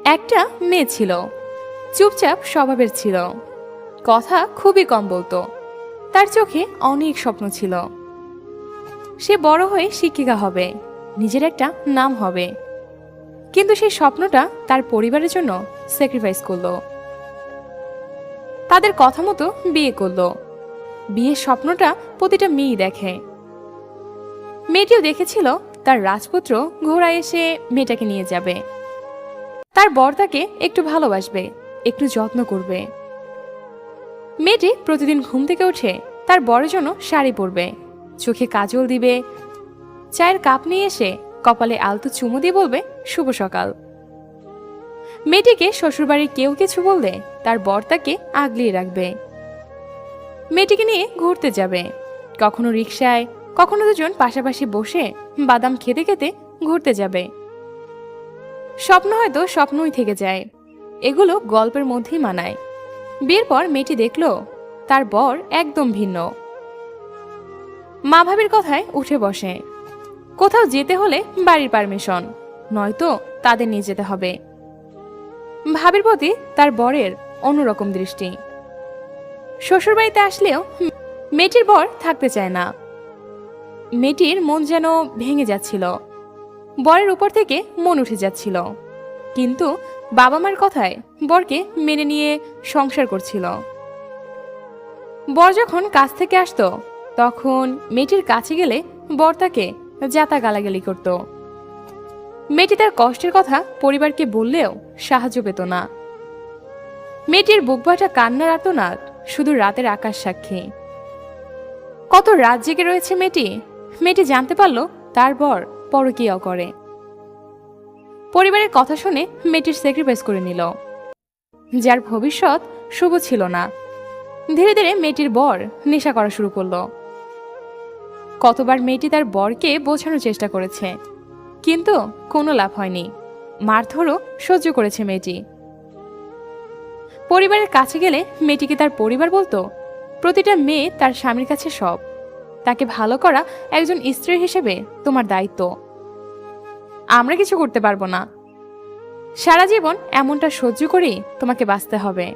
একটা মেয়ে ছিল, চুপচাপ স্বভাবের ছিল, কথা খুবই কম বলতো। তার চোখে অনেক স্বপ্ন ছিল। সে বড় হয়ে শিক্ষিকা হবে, নিজের একটা নাম হবে। কিন্তু সেই স্বপ্নটা তার পরিবারের জন্য স্যাক্রিফাইস করলো। তাদের কথা মতো বিয়ে করলো। বিয়ের স্বপ্নটা প্রতিটা মেয়েই দেখে। মেয়েটিও দেখেছিল তার রাজপুত্র ঘোড়ায় এসে মেয়েটাকে নিয়ে যাবে। তার বর তাকে একটু ভালোবাসবে, একটু যত্ন করবে। মেয়েটি প্রতিদিন ঘুম থেকে উঠে তার বরের জন্য শাড়ি পরবে, চোখে কাজল দিবে, চায়ের কাপ নিয়ে এসে কপালে আলতো চুমু দিয়ে বলবে শুভ সকাল। মেয়েটিকে শ্বশুরবাড়ির কেউ কিছু বললে তার বর তাকে আগলিয়ে রাখবে। মেয়েটিকে নিয়ে ঘুরতে যাবে, কখনো রিকশায়, কখনো দুজন পাশাপাশি বসে বাদাম খেতে খেতে ঘুরতে যাবে। স্বপ্ন হয়তো স্বপ্নই থেকে যায়, এগুলো গল্পের মধ্যেই মানায়। বিয়ের পর মেয়েটি দেখল তার বর একদম ভিন্ন। মা ভাবির কথায় উঠে বসে। কোথাও যেতে হলে বাড়ির পারমিশন, নয়তো তাদের নিয়ে যেতে হবে। ভাবির প্রতি তার বরের অন্যরকম দৃষ্টি। শ্বশুরবাড়িতে আসলেও মেয়েটির বর থাকতে চায় না। মেয়েটির মন যেন ভেঙে যাচ্ছিল, বরের উপর থেকে মন উঠে যাচ্ছিল। কিন্তু বাবা মার কথায় বরকে মেনে নিয়ে সংসার করছিল। বর যখন কাছ থেকে আসতো তখন মেয়েটির কাছে গেলে বর তাকে যাতা গালাগালি করত। মেয়েটি তার কষ্টের কথা পরিবারকে বললেও সাহায্য পেত না। মেয়েটির বুকবাটা কান্নার আর্তনাদ শুধু রাতের আকাশ সাক্ষী। কত রাত জেগে রয়েছে মেয়েটি। মেয়েটি জানতে পারল তার বর পরকীয়া করে। পরিবারের কথা শুনে মেয়েটির স্যাক্রিফাইস করে নিল, যার ভবিষ্যৎ শুভ ছিল না। ধীরে ধীরে মেয়েটির বর নেশা করা শুরু করলো। কতবার মেয়েটি তার বরকে বোঝানোর চেষ্টা করেছে, কিন্তু কোনো লাভ হয়নি। মারধরও সহ্য করেছে মেয়েটি। পরিবারের কাছে গেলে মেয়েটিকে তার পরিবার বলতো প্রতিটা মেয়ে তার স্বামীর কাছে সব, তাকে ভালো করা একজন স্ত্রী হিসেবে তোমার দায়িত্ব। আমরা কিছু করতে পারবো না, সারা জীবন এমনটা সহ্য করেই তোমাকে বাঁচতে হবে।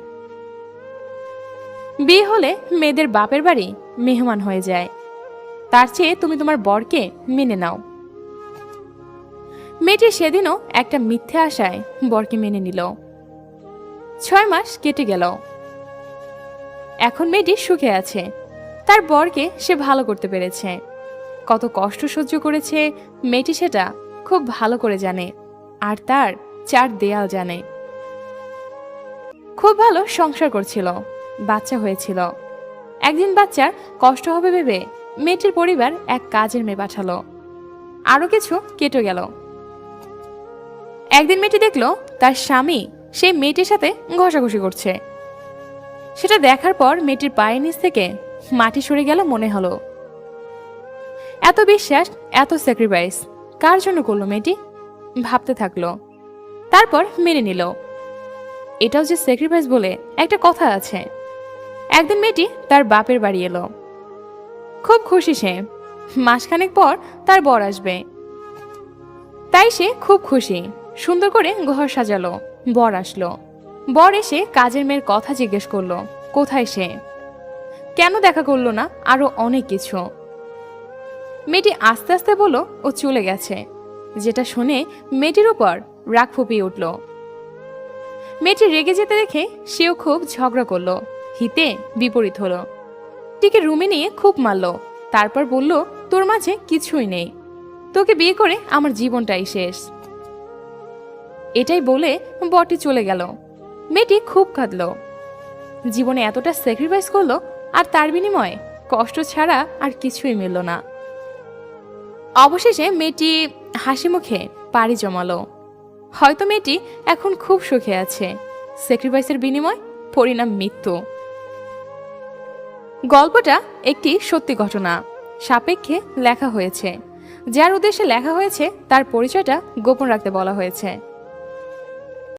বিয়ে হলে মেয়েদের বাপের বাড়ি মেহমান হয়ে যায়, তার চেয়ে তুমি তোমার বরকে মেনে নাও। মেয়েটি সেদিনও একটা মিথ্যে আশায় বরকে মেনে নিল। 6 মাস কেটে গেল। এখন মেয়েটি সুখে আছে। তার বরকে সে ভালো করতে পেরেছে। কত কষ্ট সহ্য করেছে মেয়েটি সেটা খুব ভালো করে জানে, আর তার 4 দেয়াল জানে। খুব ভালো সংসার করছিল, বাচ্চা হয়েছিল। একদিন বাচ্চার কষ্ট হবে ভেবে মেয়েটির পরিবার এক কাজের মেয়ে পাঠালো। আরো কিছু কেটে গেল। একদিন মেয়েটি দেখলো তার স্বামী সেই মেয়েটির সাথে ঘষাঘষি করছে। সেটা দেখার পর মেয়েটির পায়ের নিচ থেকে মাটি সরে গেল। মনে হলো এত বিশ্বাস, এত স্যাক্রিফাইস কার জন্য করলো মেয়েটি? ভাবতে থাকলো, তারপর মেনে নিল। এটাও যে স্যাক্রিফাইস বলে একটা কথা আছে। একদিন মেয়েটি তার বাপের বাড়ি এলো। খুব খুশি সে, মাসখানেক পর তার বর আসবে, তাই সে খুব খুশি। সুন্দর করে ঘর সাজালো। বর আসলো। বর এসে কাজের মেয়ের কথা জিজ্ঞেস করলো, কোথায় সে, কেন দেখা করলো না, আরো অনেক কিছু। মেয়েটি আস্তে আস্তে বলল ও চলে গেছে, যেটা শুনে মেয়েটির উপর রাগ ফুপিয়ে উঠল। মেয়েটি রেগে যেতে দেখে সেও খুব ঝগড়া করলো, হিতে বিপরীত হলো। টিকে রুমে নিয়ে খুব মারল। তারপর বলল তোর মাঝে কিছুই নেই, তোকে বিয়ে করে আমার জীবনটাই শেষ। এটাই বলে বরটি চলে গেল। মেয়েটি খুব কাঁদল। জীবনে এতটা স্যাক্রিফাইস করলো, আর তার বিনিময়ে কষ্ট ছাড়া আর কিছুই মিলল না। অবশেষে মেয়েটি হাসি মুখে পাড়ি জমালো। হয়তো মেয়েটি এখন খুব সুখে আছে। স্যাক্রিফাইসের বিনিময় পরিণাম মৃত্যু। গল্পটা একটি সত্যি ঘটনা সাপেক্ষে লেখা হয়েছে। যার উদ্দেশ্যে লেখা হয়েছে তার পরিচয়টা গোপন রাখতে বলা হয়েছে।